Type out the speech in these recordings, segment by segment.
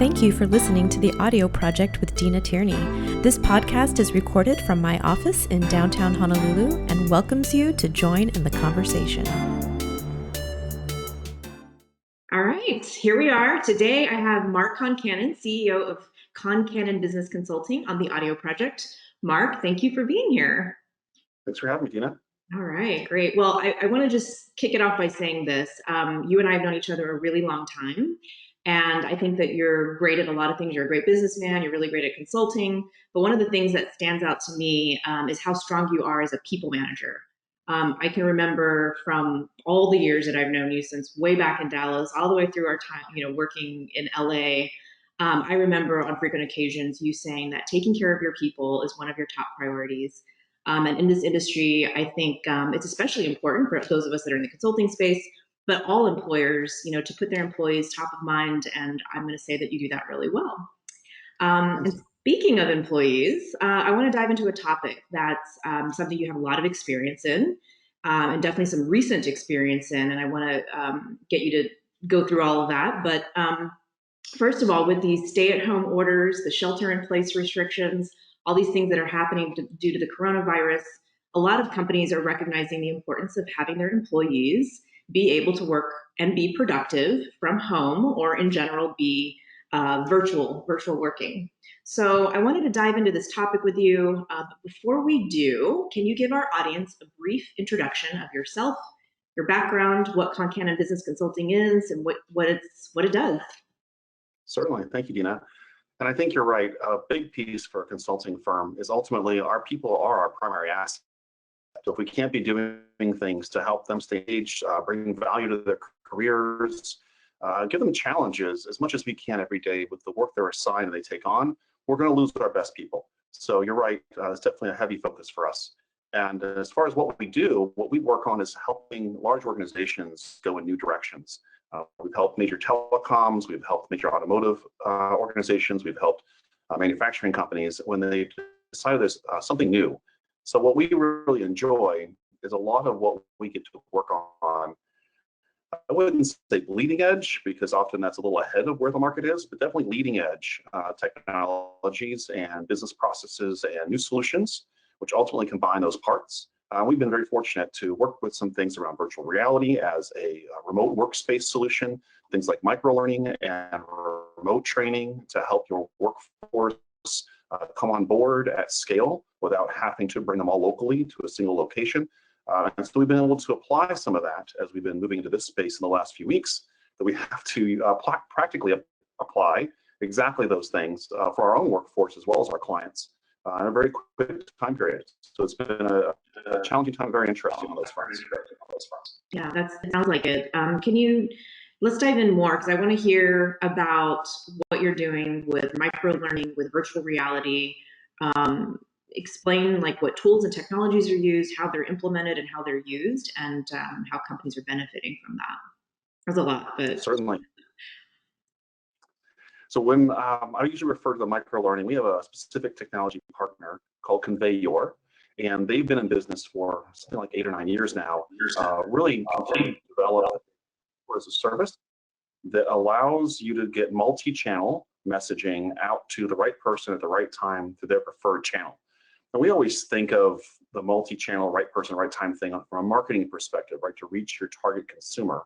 Thank you for listening to the audio project with Deena Tearney. This podcast is recorded from my office in downtown Honolulu and welcomes you to join in the conversation. All right, here we are. Today I have Mark Concannon, CEO of Concannon Business Consulting, on the audio project. Mark, thank you for being here. Thanks for having me, Deena. All right, great. Well, I want to just kick it off by saying this. You and I have known each other a really long time, and I think that you're great at a lot of things. You're a great businessman. You're really great at consulting. But one of the things that stands out to me is how strong you are as a people manager. I can remember from all the years that I've known you, since way back in Dallas, all the way through our time, working in LA. I remember on frequent occasions you saying that taking care of your people is one of your top priorities. And in this industry, I think it's especially important for those of us that are in the consulting space, but all employers, to put their employees top of mind. And I'm going to say that you do that really well. And speaking of employees, I want to dive into a topic that's something you have a lot of experience in, and definitely some recent experience in. And I want to get you to go through all of that. But first of all, with these stay-at-home orders, the shelter-in-place restrictions, all these things that are happening due to the coronavirus, a lot of companies are recognizing the importance of having their employees be able to work and be productive from home, or in general be virtual working. So I wanted to dive into this topic with you. But before we do, can you give our audience a brief introduction of yourself, your background, what Concannon Business Consulting is, and what it does? Certainly. Thank you, Deena. And I think you're right. A big piece for a consulting firm is ultimately our people are our primary asset. So if we can't be doing things to help them stay engaged, bring value to their careers, give them challenges as much as we can every day with the work they're assigned and they take on, we're going to lose our best people. So you're right. It's definitely a heavy focus for us. And as far as what we do, what we work on is helping large organizations go in new directions. We've helped major telecoms, we've helped major automotive organizations, we've helped manufacturing companies when they decide there's something new. So what we really enjoy is a lot of what we get to work on. I wouldn't say bleeding edge, because often that's a little ahead of where the market is, but definitely leading edge technologies and business processes and new solutions, which ultimately combine those parts. We've been very fortunate to work with some things around virtual reality as a remote workspace solution, things like microlearning and remote training to help your workforce come on board at scale without having to bring them all locally to a single location. And so we've been able to apply some of that as we've been moving into this space in the last few weeks, that we have to practically apply exactly those things for our own workforce as well as our clients in a very quick time period. So it's been a challenging time, very interesting on those fronts. Yeah, it sounds like it. Let's dive in more, because I want to hear about what you're doing with microlearning, with virtual reality. Explain what tools and technologies are used, how they're implemented and how they're used, and how companies are benefiting from that. There's a lot, but certainly. So when I usually refer to the microlearning, we have a specific technology partner called Conveyor, and they've been in business for something like 8 or 9 years now, really continuing to develop as a service that allows you to get multi-channel messaging out to the right person at the right time through their preferred channel. And we always think of the multi-channel, right person, right time thing from a marketing perspective, right, to reach your target consumer.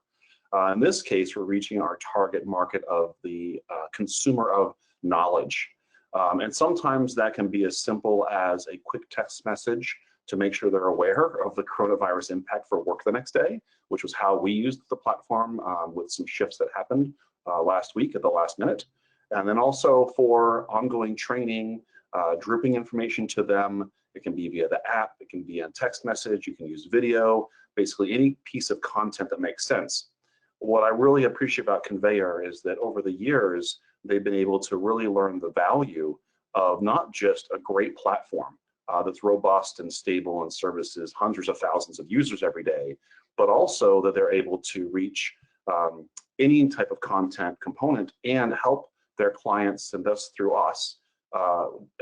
In this case, we're reaching our target market of the consumer of knowledge. And sometimes that can be as simple as a quick text message to make sure they're aware of the coronavirus impact for work the next day, which was how we used the platform with some shifts that happened last week at the last minute. And then also for ongoing training, drooping information to them. It can be via the app, it can be a text message, you can use video, basically any piece of content that makes sense. What I really appreciate about Conveyor is that over the years, they've been able to really learn the value of not just a great platform that's robust and stable and services hundreds of thousands of users every day, but also that they're able to reach any type of content component and help their clients, and thus through us,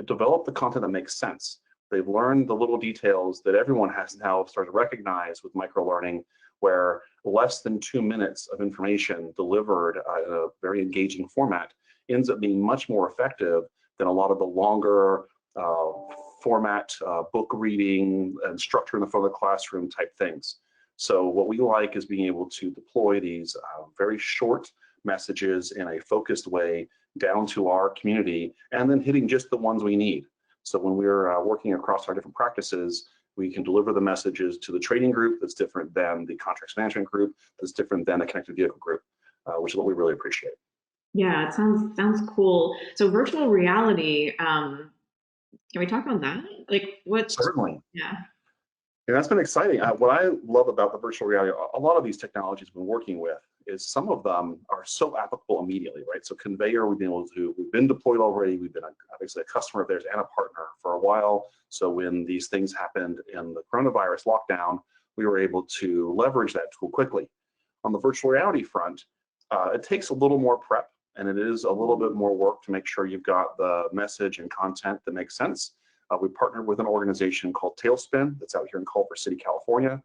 develop the content that makes sense. They've learned the little details that everyone has now started to recognize with microlearning, where less than 2 minutes of information delivered in a very engaging format ends up being much more effective than a lot of the longer format book reading and structure in the front of the classroom type things. So what we like is being able to deploy these very short messages in a focused way down to our community, and then hitting just the ones we need. So when we're working across our different practices, we can deliver the messages to the trading group that's different than the contracts management group, that's different than the connected vehicle group, which is what we really appreciate. Yeah, it sounds cool. So virtual reality, can we talk about that? Like what? Certainly. Yeah. And that's been exciting. What I love about the virtual reality, a lot of these technologies we've been working with, is some of them are so applicable immediately, right? So Conveyor, we've been deployed already. We've been obviously a customer of theirs and a partner for a while. So when these things happened in the coronavirus lockdown, we were able to leverage that tool quickly. On the virtual reality front, it takes a little more prep, and it is a little bit more work to make sure you've got the message and content that makes sense. We partnered with an organization called Tailspin that's out here in Culver City, California,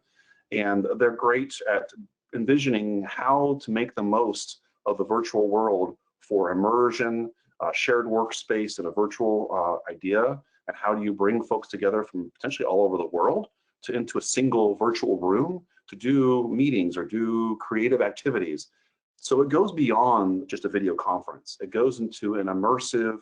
and they're great at envisioning how to make the most of the virtual world for immersion, shared workspace, and a virtual idea, and how do you bring folks together from potentially all over the world into a single virtual room to do meetings or do creative activities. So it goes beyond just a video conference. It goes into an immersive,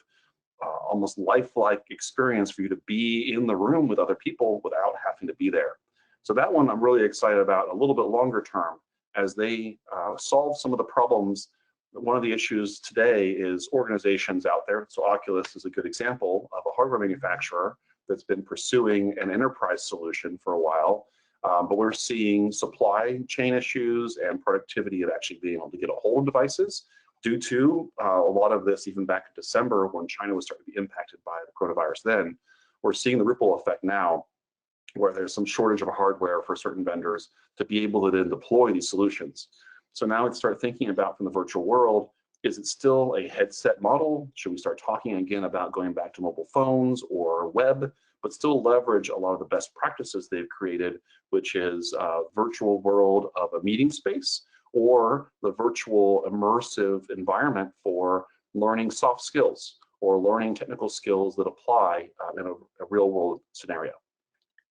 almost lifelike experience for you to be in the room with other people without having to be there. So that one I'm really excited about a little bit longer term as they solve some of the problems. One of the issues today is organizations out there. So Oculus is a good example of a hardware manufacturer that's been pursuing an enterprise solution for a while, but we're seeing supply chain issues and productivity of actually being able to get a hold of devices due to a lot of this, even back in December when China was starting to be impacted by the coronavirus then. We're seeing the ripple effect now where there's some shortage of hardware for certain vendors to be able to then deploy these solutions. So now let's start thinking about from the virtual world, is it still a headset model? Should we start talking again about going back to mobile phones or web, but still leverage a lot of the best practices they've created, which is a virtual world of a meeting space, or the virtual immersive environment for learning soft skills or learning technical skills that apply in a real world scenario.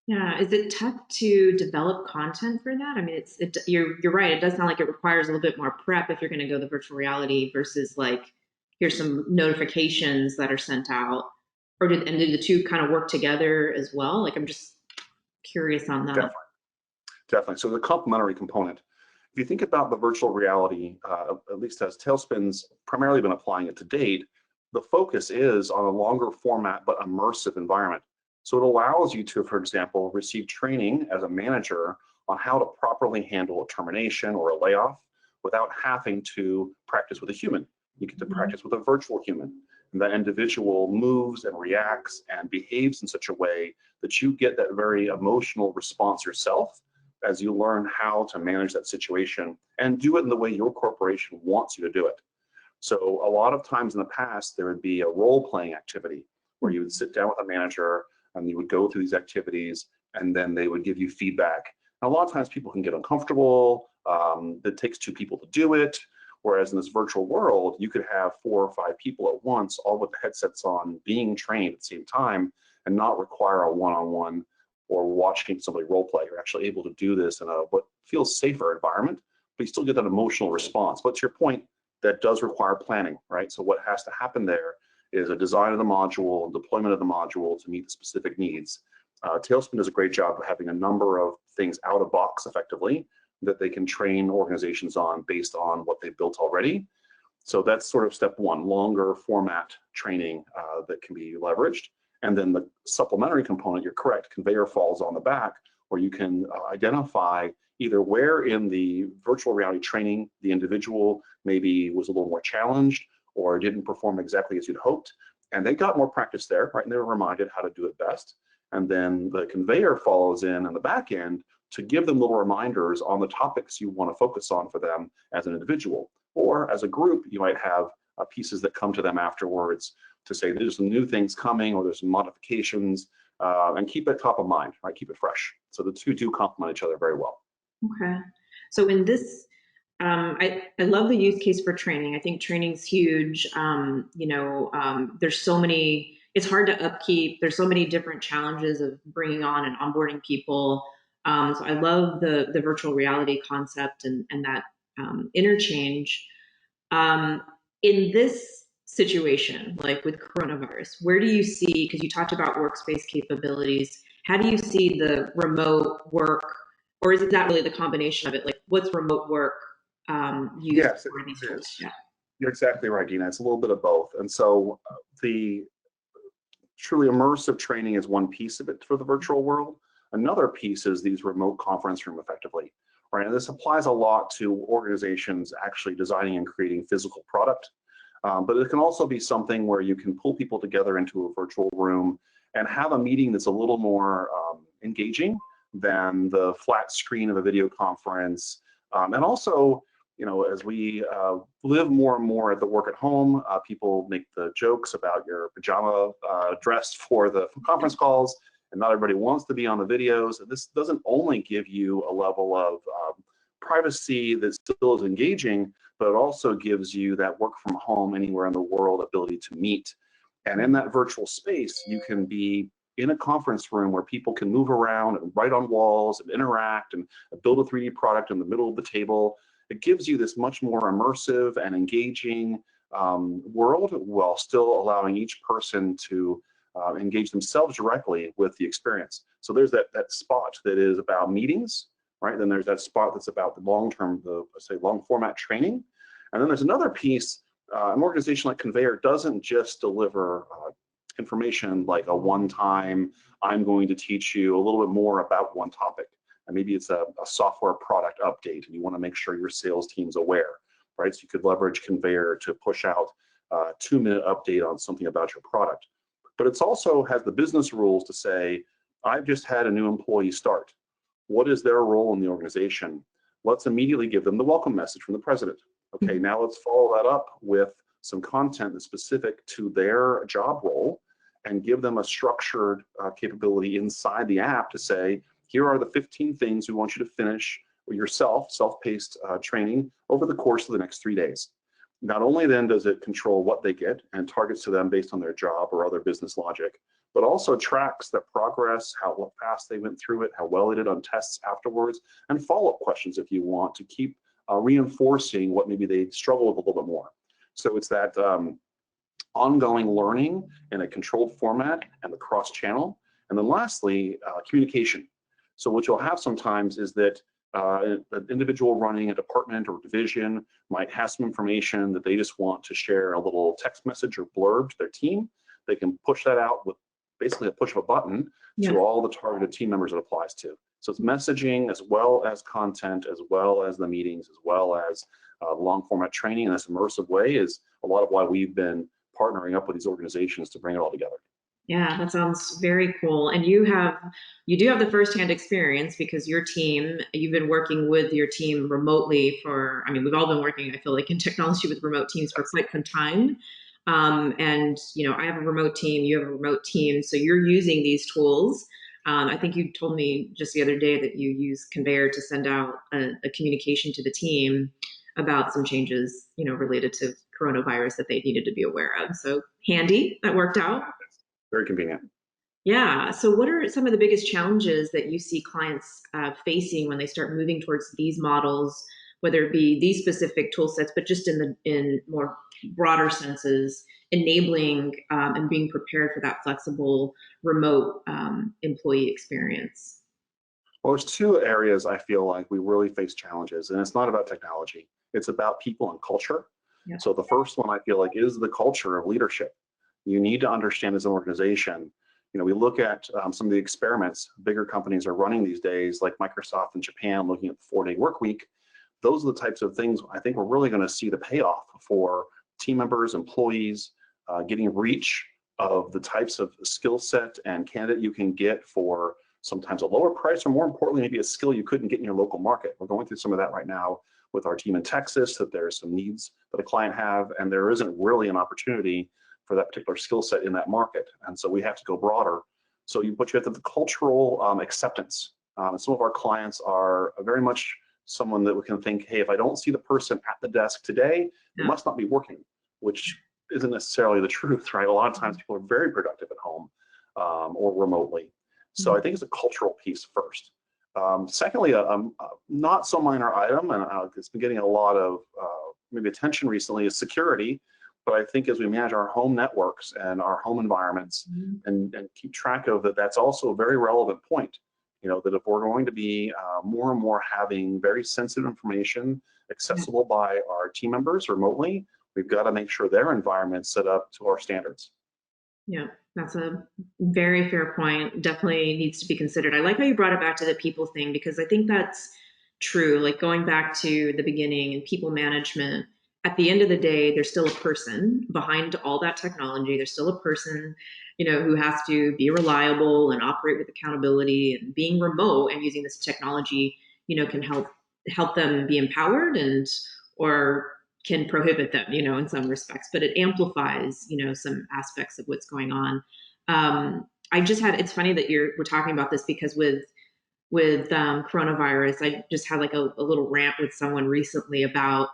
Yeah, is it tough to develop content for that? I mean, you're right. It does sound like it requires a little bit more prep if you're going to go the virtual reality versus like here's some notifications that are sent out, or do the two kind of work together as well? Like I'm just curious on that. Definitely. So the complementary component. If you think about the virtual reality, at least as Tailspin's primarily been applying it to date, the focus is on a longer format but immersive environment. So it allows you to, for example, receive training as a manager on how to properly handle a termination or a layoff without having to practice with a human. You get to practice with a virtual human. And that individual moves and reacts and behaves in such a way that you get that very emotional response yourself as you learn how to manage that situation and do it in the way your corporation wants you to do it. So a lot of times in the past, there would be a role-playing activity where you would sit down with a manager and you would go through these activities and then they would give you feedback. And a lot of times people can get uncomfortable. It takes two people to do it. Whereas in this virtual world, you could have 4 or 5 people at once, all with the headsets on, being trained at the same time and not require a one-on-one or watching somebody role play. You're actually able to do this in a what feels safer environment, but you still get that emotional response. But to your point, that does require planning, right? So what has to happen there is a design of the module and deployment of the module to meet the specific needs. Tailspin does a great job of having a number of things out of box effectively that they can train organizations on based on what they've built already. So that's sort of step one, longer format training that can be leveraged. And then the supplementary component, you're correct, Conveyor falls on the back, where you can identify either where in the virtual reality training the individual maybe was a little more challenged or didn't perform exactly as you'd hoped. And they got more practice there, right? And they were reminded how to do it best. And then the Conveyor follows in on the back end to give them little reminders on the topics you want to focus on for them as an individual. Or as a group, you might have pieces that come to them afterwards to say there's some new things coming or there's some modifications, and keep it top of mind, right? Keep it fresh. So the two do complement each other very well. Okay. So in this I love the use case for training. I think training's huge. There's so many, it's hard to upkeep. There's so many different challenges of bringing on and onboarding people. So I love the virtual reality concept and that interchange. Um, in this situation, like with coronavirus, where do you see, because you talked about workspace capabilities, how do you see the remote work, or is it not really the combination of it? Like, what's remote work used Yes, for these it tools? is. Yeah. You're exactly right, Deena. It's a little bit of both. And so the truly immersive training is one piece of it for the virtual world. Another piece is these remote conference room effectively, right? And this applies a lot to organizations actually designing and creating physical product. But it can also be something where you can pull people together into a virtual room and have a meeting that's a little more engaging than the flat screen of a video conference. And also, as we live more and more at the work at home, people make the jokes about your pajama dress for the conference calls, and not everybody wants to be on the videos. This doesn't only give you a level of privacy that still is engaging, but it also gives you that work from home anywhere in the world ability to meet. And in that virtual space, you can be in a conference room where people can move around and write on walls and interact and build a 3D product in the middle of the table. It gives you this much more immersive and engaging world while still allowing each person to engage themselves directly with the experience. So there's that spot that is about meetings, right? Then there's that spot that's about the long-term, long format training. And then there's another piece. An organization like Conveyor doesn't just deliver information like a one-time, I'm going to teach you a little bit more about one topic. And maybe it's a software product update and you want to make sure your sales team's aware, right? So you could leverage Conveyor to push out a 2-minute update on something about your product. But it's also has the business rules to say, I've just had a new employee start. What is their role in the organization? Let's immediately give them the welcome message from the president. Okay, now let's follow that up with some content that's specific to their job role and give them a structured capability inside the app to say, here are the 15 things we want you to finish yourself, self-paced training over the course of the next 3 days. Not only then does it control what they get and targets to them based on their job or other business logic, but also tracks their progress, how fast they went through it, how well they did on tests afterwards, and follow-up questions if you want to keep reinforcing what maybe they struggle with a little bit more. So it's that ongoing learning in a controlled format and the cross-channel. And then lastly, communication. So what you'll have sometimes is that an individual running a department or division might have some information that they just want to share a little text message or blurb to their team. They can push that out with basically a push of a button to all the targeted team members it applies to. So it's messaging as well as content, as well as the meetings, as well as long format training in this immersive way is a lot of why we've been partnering up with these organizations to bring it all together. Yeah, that sounds very cool. And you do have the firsthand experience because you've been working with your team remotely for, I mean, we've all been working, I feel like, in technology with remote teams for quite some time. And, I have a remote team, you have a remote team, so you're using these tools. I think you told me just the other day that you use Conveyor to send out a communication to the team about some changes, related to coronavirus that they needed to be aware of. So handy, that worked out. Very convenient. Yeah. So, what are some of the biggest challenges that you see clients facing when they start moving towards these models, whether it be these specific tool sets, but just in more broader senses, enabling and being prepared for that flexible remote employee experience? Well, there's two areas I feel like we really face challenges, and it's not about technology. It's about people and culture. Yeah. So the first one I feel like is the culture of leadership. You need to understand as an organization, we look at some of the experiments bigger companies are running these days, like Microsoft in Japan, looking at the 4-day work week. Those are the types of things I think we're really going to see the payoff for team members, employees, getting reach of the types of skill set and candidate you can get for sometimes a lower price, or more importantly, maybe a skill you couldn't get in your local market. We're going through some of that right now with our team in Texas, that there's some needs that a client have, and there isn't really an opportunity for that particular skill set in that market. And so we have to go broader. So you have the cultural acceptance. Some of our clients are very much someone that can think, hey, if I don't see the person at the desk today, it must not be working, which isn't necessarily the truth, right? A lot of times people are very productive at home or remotely. So I think it's a cultural piece first. Secondly, not so minor item, and it's been getting a lot of maybe attention recently, is security. But I think as we manage our home networks and our home environments and keep track of that, that's also a very relevant point. You know, that if we're going to be more and more having very sensitive information accessible by our team members remotely, we've got to make sure their environment's set up to our standards. Yeah, that's a very fair point. Definitely needs to be considered. I like how you brought it back to the people thing, because I think that's true. Like going back to the beginning and people management, at the end of the day, there's still a person behind all that technology. There's still a person, you know, who has to be reliable and operate with accountability, and being remote and using this technology, you know, can help them be empowered or can prohibit them, you know, in some respects, but it amplifies, you know, some aspects of what's going on. It's funny that we're talking about this, because with coronavirus, I just had like a little rant with someone recently about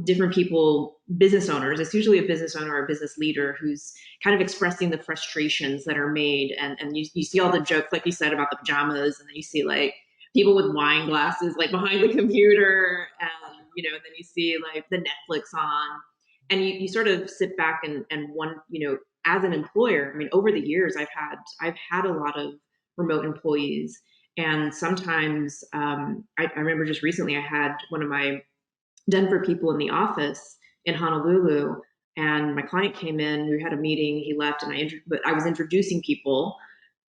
different people, business owners. It's usually a business owner or a business leader who's kind of expressing the frustrations that are made. And you see all the jokes, like you said, about the pajamas, and then you see like people with wine glasses like behind the computer, and you know, and then you see like the Netflix on, and you sort of sit back and one, you know, as an employer, I mean, over the years, I've had a lot of remote employees, and sometimes I remember just recently I had one of my Denver people in the office in Honolulu, and my client came in. We had a meeting. He left, and but I was introducing people.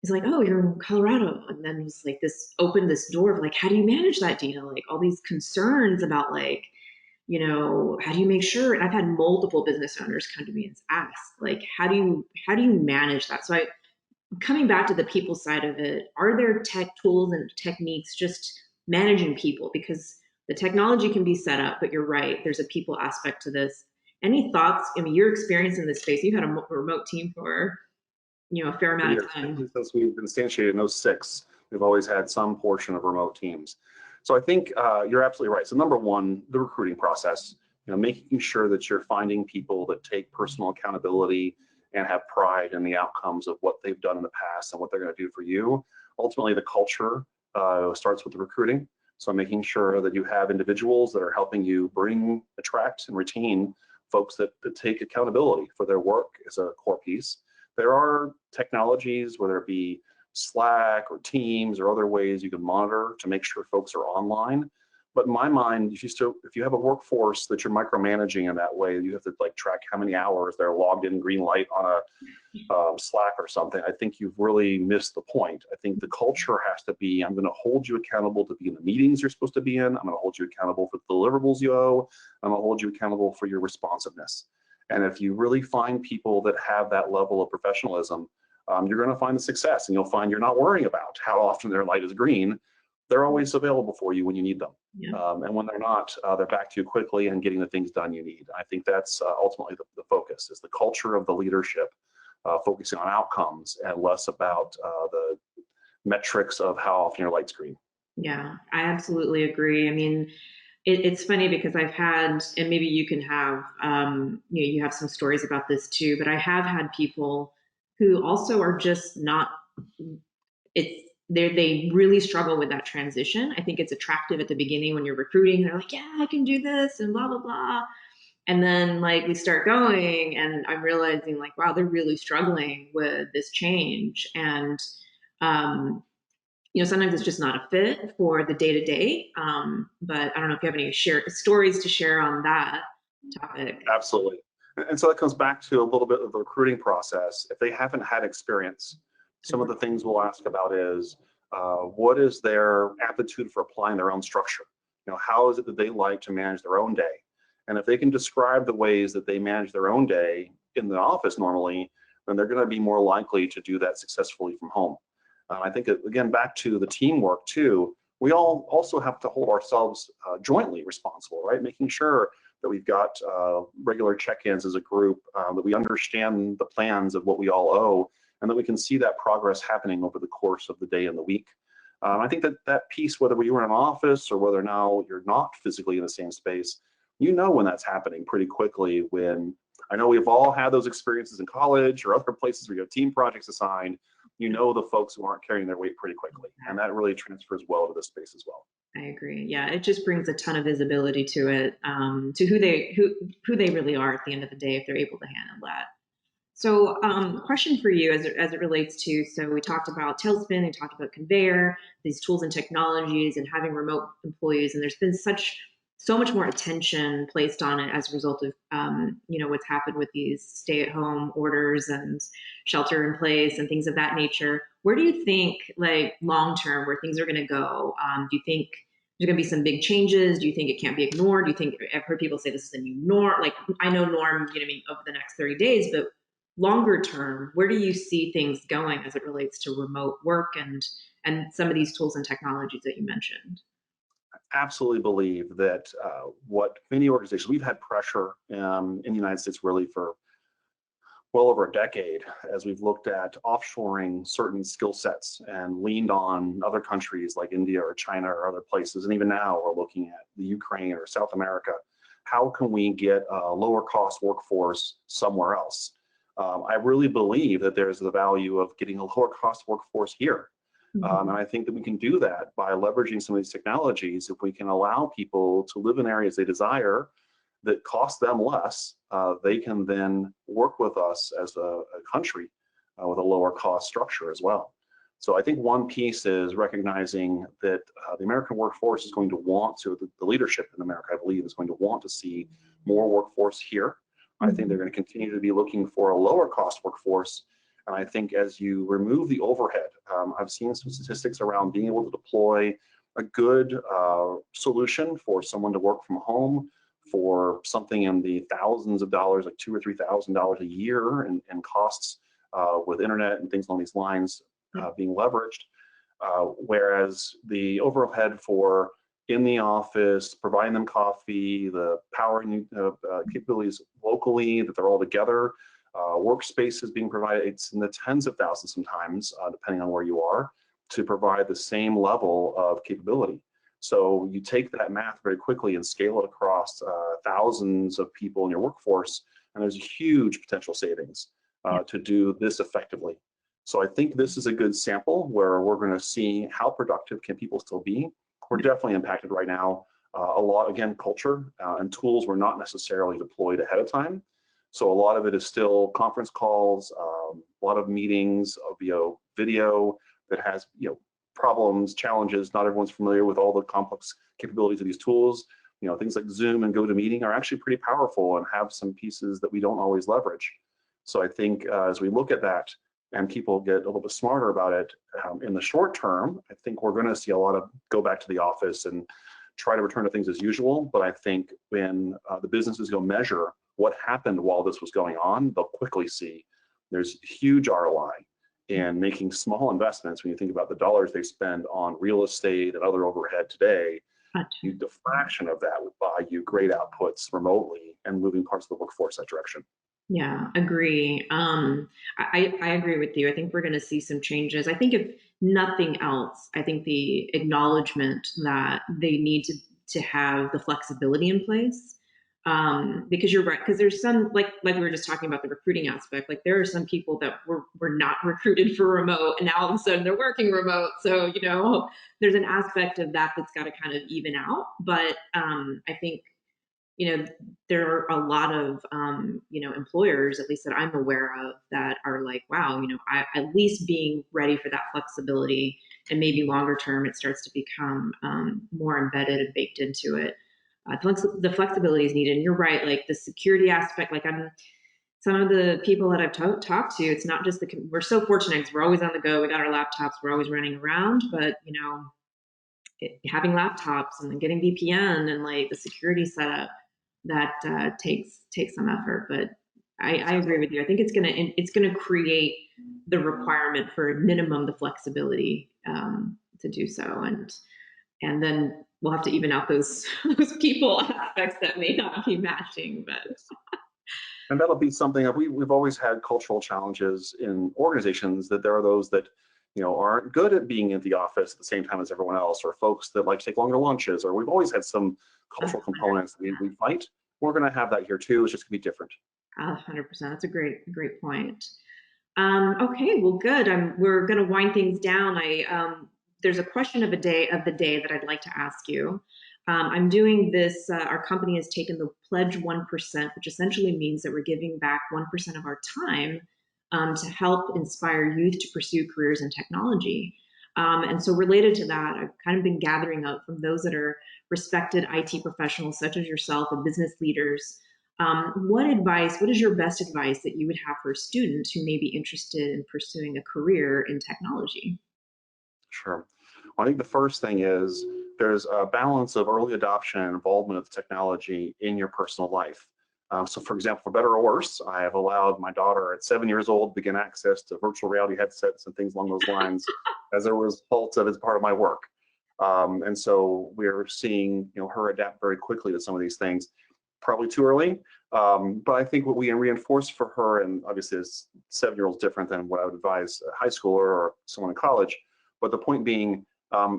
He's like, "Oh, you're in Colorado," and then it was like this opened this door of like, "How do you manage that, Deena? Like all these concerns about like, you know, how do you make sure?" And I've had multiple business owners come to me and ask, like, "How do you manage that?" So coming back to the people side of it, are there tech tools and techniques just managing people? Because the technology can be set up, but you're right, there's a people aspect to this. Any thoughts? I mean, your experience in this space, you had a remote team for, you know, a fair amount of time. Since we've been instantiated in 06, we've always had some portion of remote teams. So I think you're absolutely right. So number one, the recruiting process, you know, making sure that you're finding people that take personal accountability and have pride in the outcomes of what they've done in the past and what they're going to do for you. Ultimately, the culture starts with the recruiting. So making sure that you have individuals that are helping you attract, and retain folks that take accountability for their work is a core piece. There are technologies, whether it be Slack or Teams or other ways you can monitor to make sure folks are online. But in my mind, if you have a workforce that you're micromanaging in that way, you have to like track how many hours they're logged in green light on a Slack or something. I think you've really missed the point. I think the culture has to be, I'm going to hold you accountable to be in the meetings you're supposed to be in. I'm going to hold you accountable for the deliverables you owe. I'm going to hold you accountable for your responsiveness. And if you really find people that have that level of professionalism, you're going to find the success, and you'll find you're not worrying about how often their light is green. They're always available for you when you need them. Yeah. And when they're not, they're back to you quickly and getting the things done you need. I think that's ultimately the focus, is the culture of the leadership, focusing on outcomes and less about the metrics of how often your light's green. Yeah, I absolutely agree. I mean, it's funny because I've had, and maybe you can have, you know, you have some stories about this too, but I have had people who also are just not, they really struggle with that transition. I think it's attractive at the beginning when you're recruiting. They're like, yeah, I can do this and blah, blah, blah. And then like we start going and I'm realizing like, wow, they're really struggling with this change. And, you know, sometimes it's just not a fit for the day to day. But I don't know if you have any stories to share on that topic. Absolutely. And so that comes back to a little bit of the recruiting process. If they haven't had experience, some of the things we'll ask about is what is their aptitude for applying their own structure? You know, how is it that they like to manage their own day? And if they can describe the ways that they manage their own day in the office normally, then they're going to be more likely to do that successfully from home. I think, again, back to the teamwork too, we all also have to hold ourselves jointly responsible, right? Making sure that we've got regular check-ins as a group, that we understand the plans of what we all owe, and that we can see that progress happening over the course of the day and the week. I think that piece, whether you were in an office or whether now you're not physically in the same space, you know when that's happening pretty quickly. When I know we've all had those experiences in college or other places where you have team projects assigned, you know the folks who aren't carrying their weight pretty quickly, and that really transfers well to this space as well. I agree. Yeah, it just brings a ton of visibility to it, to who they really are at the end of the day if they're able to handle that. So, question for you as it relates to, so we talked about tailspin, we talked about conveyor, these tools and technologies, and having remote employees, and there's been so much more attention placed on it as a result of what's happened with these stay-at-home orders and shelter in place and things of that nature. Where do you think, like long term, where things are going to go? Do you think there's going to be some big changes? Do you think it can't be ignored? Do you think, I've heard people say this is the new norm? Like, I know norm, over the next 30 days, but longer term, where do you see things going as it relates to remote work and some of these tools and technologies that you mentioned? Absolutely believe that what many organizations, we've had pressure in the United States really for well over a decade as we've looked at offshoring certain skill sets and leaned on other countries like India or China or other places. And even now we're looking at the Ukraine or South America. How can we get a lower cost workforce somewhere else? I really believe that there's the value of getting a lower cost workforce here. And I think that we can do that by leveraging some of these technologies. If we can allow people to live in areas they desire that cost them less, they can then work with us as a country with a lower cost structure as well. So I think one piece is recognizing that the American workforce is going to want to, the leadership in America, I believe, is going to want to see more workforce here. I think they're going to continue to be looking for a lower cost workforce. And I think as you remove the overhead, I've seen some statistics around being able to deploy a good solution for someone to work from home for something in the thousands of dollars, like $2,000 or $3,000 a year in costs with internet and things along these lines being leveraged. Whereas the overhead for in the office, providing them coffee, the powering capabilities locally, that they're all together, workspace is being provided, it's in the tens of thousands sometimes, depending on where you are, to provide the same level of capability. So you take that math very quickly and scale it across thousands of people in your workforce, and there's a huge potential savings to do this effectively. So I think this is a good sample where we're going to see how productive can people still be. We're definitely impacted right now. A lot, again, culture and tools were not necessarily deployed ahead of time. So a lot of it is still conference calls, a lot of meetings via video that has problems, challenges. Not everyone's familiar with all the complex capabilities of these tools. Things like Zoom and GoToMeeting are actually pretty powerful and have some pieces that we don't always leverage. So I think as we look at that and people get a little bit smarter about it in the short term, I think we're going to see a lot of go back to the office and try to return to things as usual. But I think when the businesses go measure what happened while this was going on, they'll quickly see there's huge ROI in making small investments. When you think about the dollars they spend on real estate and other overhead today, a fraction of that would buy you great outputs remotely and moving parts of the workforce that direction. Yeah, agree. I agree with you. I think we're going to see some changes. I think if nothing else, I think the acknowledgement that they need to have the flexibility in place. Because you're right, because there's some, like we were just talking about the recruiting aspect, like there are some people that were not recruited for remote and now all of a sudden they're working remote. So, there's an aspect of that that's got to kind of even out. But I think, there are a lot of, employers, at least that I'm aware of, that are like, wow, at least being ready for that flexibility, and maybe longer term, it starts to become more embedded and baked into it. The flexibility is needed. And you're right, like the security aspect, like some of the people that I've talked to, it's not just we're so fortunate because we're always on the go. We got our laptops, we're always running around, but having laptops and then getting VPN and like the security setup, that takes some effort. But I agree with you. I think it's gonna create the requirement for minimum the flexibility to do so, and then we'll have to even out those people aspects that may not be matching. But and that'll be something that we've always had cultural challenges in organizations, that there are those that aren't good at being in the office at the same time as everyone else, or folks that like to take longer lunches, or we've always had some cultural components that we fight. We're going to have that here too. It's just going to be different. 100%. That's a great point. Okay, well, good. We're going to wind things down. There's a question of the day that I'd like to ask you. I'm doing this. Our company has taken the Pledge 1%, which essentially means that we're giving back 1% of our time to help inspire youth to pursue careers in technology. And so related to that, I've kind of been gathering up from those that are respected IT professionals such as yourself and business leaders. What is your best advice that you would have for students who may be interested in pursuing a career in technology? Sure. Well, I think the first thing is there's a balance of early adoption and involvement of technology in your personal life. So for example, for better or worse, I have allowed my daughter at 7 years old to begin access to virtual reality headsets and things along those lines as a result of as part of my work. And so we're seeing her adapt very quickly to some of these things. Probably too early, but I think what we reinforce for her, and obviously this 7-year-old is different than what I would advise a high schooler or someone in college, but the point being,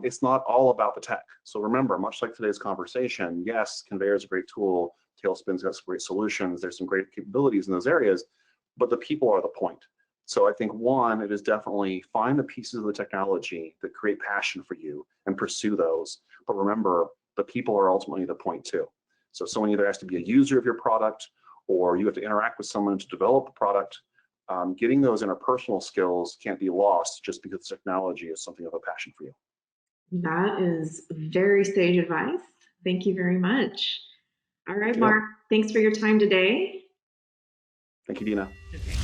it's not all about the tech. So remember, much like today's conversation, yes, Conveyor is a great tool, Tailspin's got some great solutions, there's some great capabilities in those areas, but the people are the point. So I think one, it is definitely find the pieces of the technology that create passion for you and pursue those. But remember, the people are ultimately the point too. So someone either has to be a user of your product, or you have to interact with someone to develop the product. Getting those interpersonal skills can't be lost just because technology is something of a passion for you. That is very sage advice. Thank you very much. All right, Mark, thanks for your time today. Thank you, Deena. Okay.